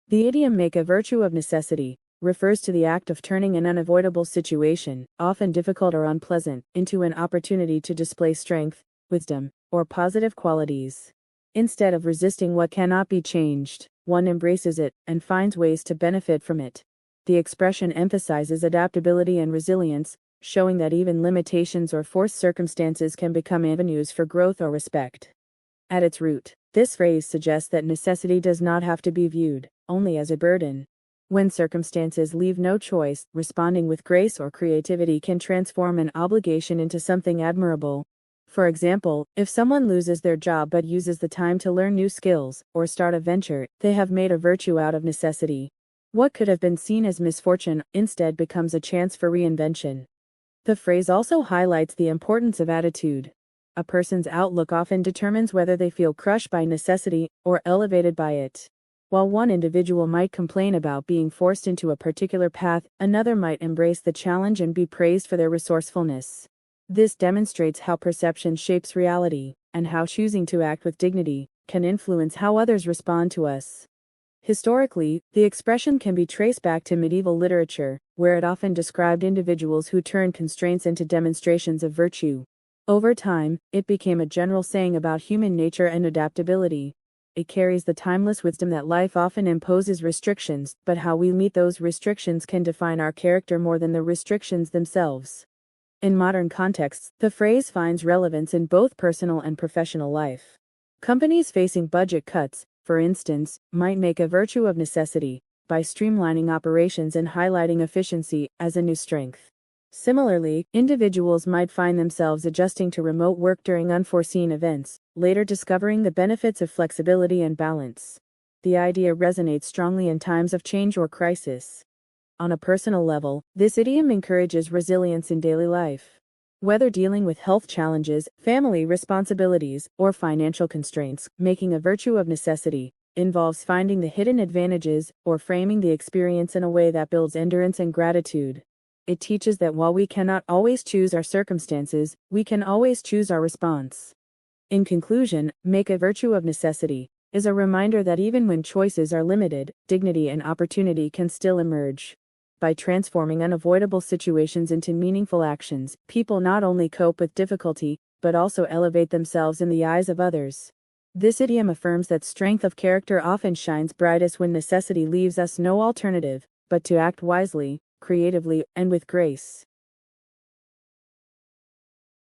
The idiom "make a virtue of necessity" refers to the act of turning an unavoidable situation, often difficult or unpleasant, into an opportunity to display strength, wisdom, or positive qualities. Instead of resisting what cannot be changed, one embraces it and finds ways to benefit from it. The expression emphasizes adaptability and resilience, showing that even limitations or forced circumstances can become avenues for growth or respect. At its root, this phrase suggests that necessity does not have to be viewed only as a burden. When circumstances leave no choice, responding with grace or creativity can transform an obligation into something admirable. For example, if someone loses their job but uses the time to learn new skills or start a venture, they have made a virtue out of necessity. What could have been seen as misfortune instead becomes a chance for reinvention. The phrase also highlights the importance of attitude. A person's outlook often determines whether they feel crushed by necessity or elevated by it. While one individual might complain about being forced into a particular path, another might embrace the challenge and be praised for their resourcefulness. This demonstrates how perception shapes reality, and how choosing to act with dignity can influence how others respond to us. Historically, the expression can be traced back to medieval literature, where it often described individuals who turned constraints into demonstrations of virtue. Over time, it became a general saying about human nature and adaptability. It carries the timeless wisdom that life often imposes restrictions, but how we meet those restrictions can define our character more than the restrictions themselves. In modern contexts, the phrase finds relevance in both personal and professional life. Companies facing budget cuts, for instance, might make a virtue of necessity by streamlining operations and highlighting efficiency as a new strength. Similarly, individuals might find themselves adjusting to remote work during unforeseen events, later discovering the benefits of flexibility and balance. The idea resonates strongly in times of change or crisis. On a personal level, this idiom encourages resilience in daily life. Whether dealing with health challenges, family responsibilities, or financial constraints, making a virtue of necessity involves finding the hidden advantages or framing the experience in a way that builds endurance and gratitude. It teaches that while we cannot always choose our circumstances, we can always choose our response. In conclusion, "make a virtue of necessity" is a reminder that even when choices are limited, dignity and opportunity can still emerge. By transforming unavoidable situations into meaningful actions, people not only cope with difficulty, but also elevate themselves in the eyes of others. This idiom affirms that strength of character often shines brightest when necessity leaves us no alternative but to act wisely, creatively, and with grace.